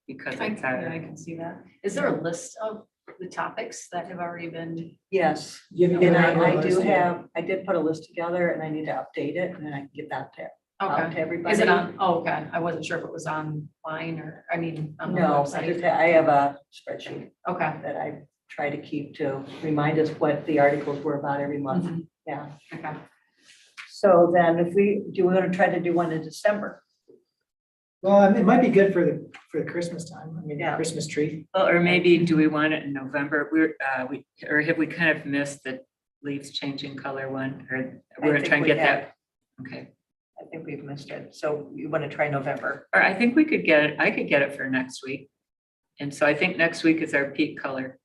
because I it's I can see that. Is there a list of the topics that have already been? Yes, You have- and you have I a do list, yeah. have, I did put a list together and I need to update it and then I can get that out to Okay, everybody. is it on, oh, okay, I wasn't sure if it was online or, I mean, on the No, website. I have a spreadsheet Okay. that I try to keep to remind us what the articles were about every month. Mhm, Yeah. Okay. So then if we want to try to do one in December? Well, I mean, it might be good for the Christmas time. I mean, Yeah. Christmas tree. Well, or maybe do we want it in November? Or have we kind of missed the leaves changing color one, or we're gonna think try and we get have. that? Okay, I think we've missed it. So you want to try November? or I think we could get it, I could get it for next week. And so I think next week is our peak color.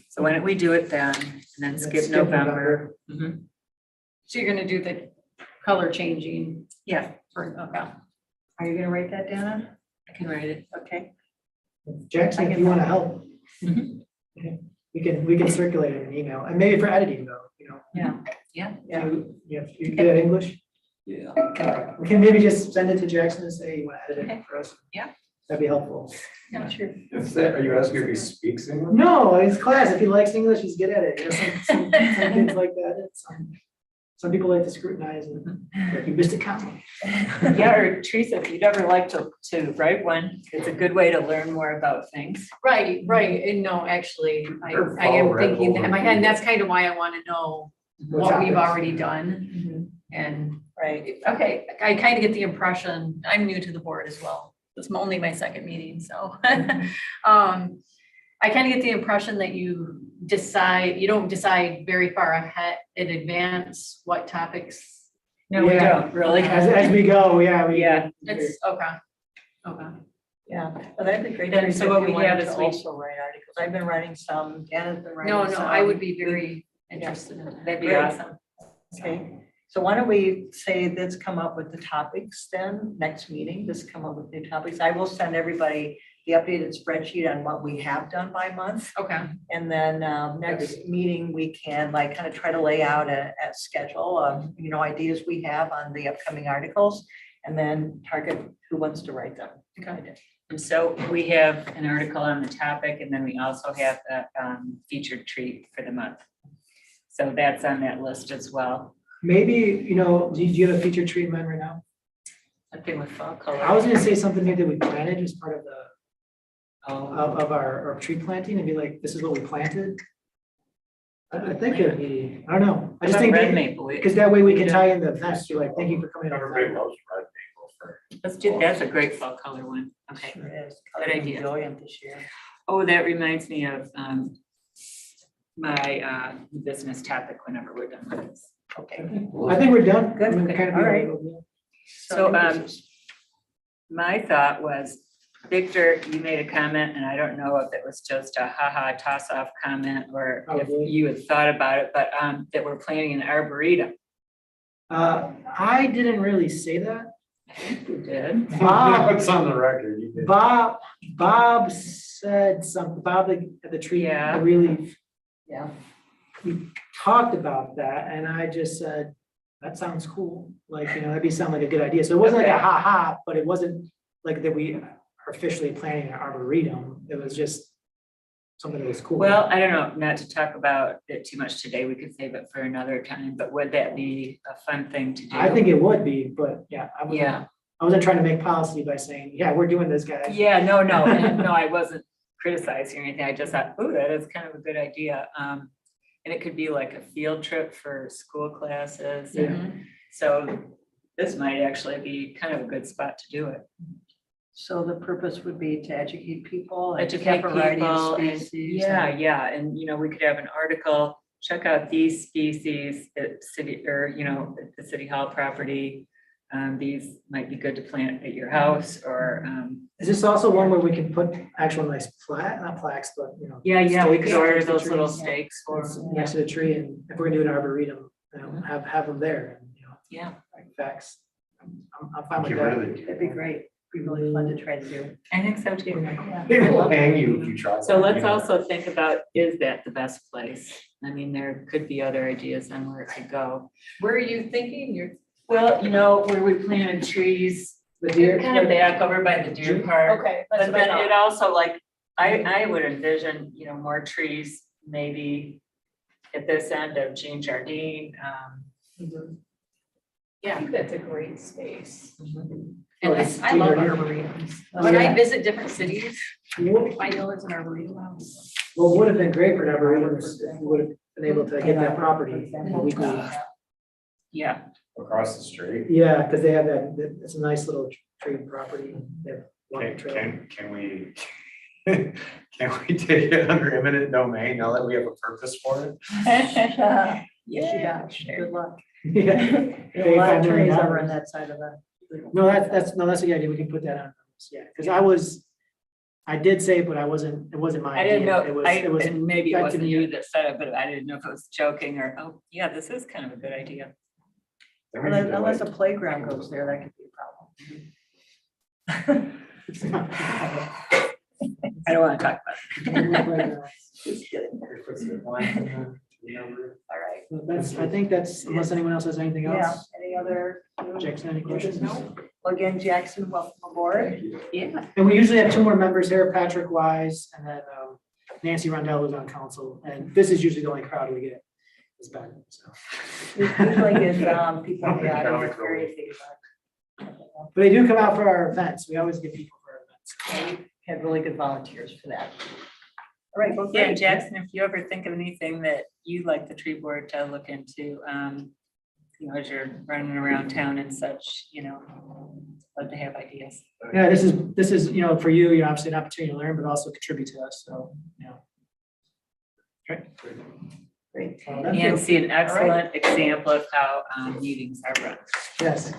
So why don't we do it then, and then Let's skip November? Mhm. So you're gonna do the color changing Yeah, for, okay. Are you going to write that down? I can write it. Okay. Jackson, if you want to help. Mhm. Okay. We can circulate it in an email, and maybe for editing though, you know. Yeah. Yeah. You good at English? Yeah. We can maybe just send it to Jackson and say, you want to edit Okay. it for us? Yeah. That'd be helpful. Yeah, sure. Are you asking if he speaks English? No, it's class. If he likes English, he's good at it. You know, some kids like that. Some people like to scrutinize and like you missed a comma. Yeah, or Teresa, if you'd ever like to write one, it's a good way to learn more about things. Right, and no, actually, Or I am follow Red thinking Bull that in my head, and that's kind of why I want to know what we've topics? already done. And, Right. okay, I kind of get the impression, I'm new to the board as well. It's only my second meeting, so. I kind of get the impression that you don't decide very far ahead in advance what topics. No, we Yeah. don't, really. As we go, yeah. Yeah. It's, okay. Yeah, but that'd be great. Then, Teresa, so if what you we wanted have to is we- Also write articles. I've been writing some, Dan has been writing No, some. I would be very interested in that. That'd be Great. awesome. Okay, so why don't we say, let's come up with the topics then, next meeting, just come up with new topics. I will send everybody the updated spreadsheet on what we have done by month. Okay, And then next meeting, we can like kind of try to lay out a schedule of, ideas we have on the upcoming articles. And then target who wants to write them. okay. And so we have an article on the topic, and then we also have the featured treat for the month. So that's on that list as well. Maybe, do you have a featured tree in mind right now? Something with fall color. I was gonna say something maybe that we planted as part of Oh, of our tree planting and be like, this is what we planted. I think it'd be, I don't know. I just think, red maple. because that way we can tie in the events, be like, thank you for coming. Everybody over. loves red maple for. Let's do, that's a great fall color one. Okay. Sure is. Good idea. Brilliant this year. Oh, that reminds me of my business topic whenever we're done with this. Okay. I think we're done. Good, I'm okay, kind of all right. So, my thought was, Victor, you made a comment, and I don't know if it was just a haha toss-off comment or if Probably. you had thought about it, but that we're planning an arboretum. I didn't really say that. I think we did. Bob, It's on the record. You did. Bob said something, Bob, the tree, Yeah. really Yeah, talked about that, and I just said, that sounds cool. Like, that'd sound like a good idea. So it wasn't like a Okay. ha ha, but it wasn't like that we officially planning an arboretum. It was just something that was cool. Well, I don't know, not to talk about it too much today, we could save it for another time, but would that be a fun thing to do? I think it would be, but yeah, Yeah. I wasn't trying to make policy by saying, yeah, we're doing this, guys. Yeah, no, no, I wasn't criticizing or anything, I just thought, ooh, that is kind of a good idea. And it could be like a field trip for school classes, and so this might actually be kind of a good spot to do it. So the purpose would be to educate people and to Educate have a variety people of and, species. yeah, and, you know, we could have an article, check out these species at city, or, you know, at the city hall property. These might be good to plant at your house, or, Is this also one where we can put actual nice not plaques, but, you know. yeah, we could stakes order next to those little trees, stakes for, Next to the tree, and if we're gonna do an arboretum, you know, have them there, and, you know, yeah, like facts. I'm fine with Get that. rid of the. That'd be great. Be really fun to try to do. I think so too. They will hang you if you try. So that, let's you know. also think about, is that the best place? I mean, there could be other ideas on where it could go. Where are you thinking? You're, Well, you know, where we planted trees, The deer, kind of back over by the deer park. okay. that's But what I then thought. it also like, I would envision, you know, more trees maybe at this end of Jean Jardine. I think that's a great space. Oh, And it's I love deer. arboretums. Oh, When I yeah. visit different cities, what I know there's an arboretum. would have been great for an arboretum is if we would have been able to get that property weekly. Yeah, Across the street. Yeah, because they have it's a nice little tree property. They have one Can, trail. can we, can we take it under eminent domain now that we have a purpose for it? Yeah, yeah, good luck. Yeah. There are a lot of $5 million. trees over on that side of the. No, that's a good idea. We can put that on. Yeah, because I did say, but it wasn't my I idea. didn't know, It was, and maybe it that to wasn't me- you that said it, but I didn't know if it was joking or, oh, yeah, this is kind of a good idea. Then we need to, Unless a like, playground goes there, that could be a problem. I don't want to talk about it. Just kidding. put some lines in the number. All right. That's, I think that's, unless anyone else has anything Yeah, else. any other? Jackson, any questions? Well, again, Jackson, welcome aboard. Yeah, And we usually have two more members here, Patrick Wise and then Nancy Rondell was on council. And this is usually the only crowd we get. Is Ben, so. We usually get people in the audience very feedback. But they do come out for our events. We always get people for our events. We had really good volunteers for that. All right, well, yeah, great. Jackson, if you ever think of anything that you'd like the tree board to look into, you know, as you're running around town and such, you know, love to have ideas. Yeah, this is, you know, for you, you know, obviously an opportunity to learn, but also contribute to us. So, you know. Okay. Great. And see an excellent example of how meetings are run. Yes.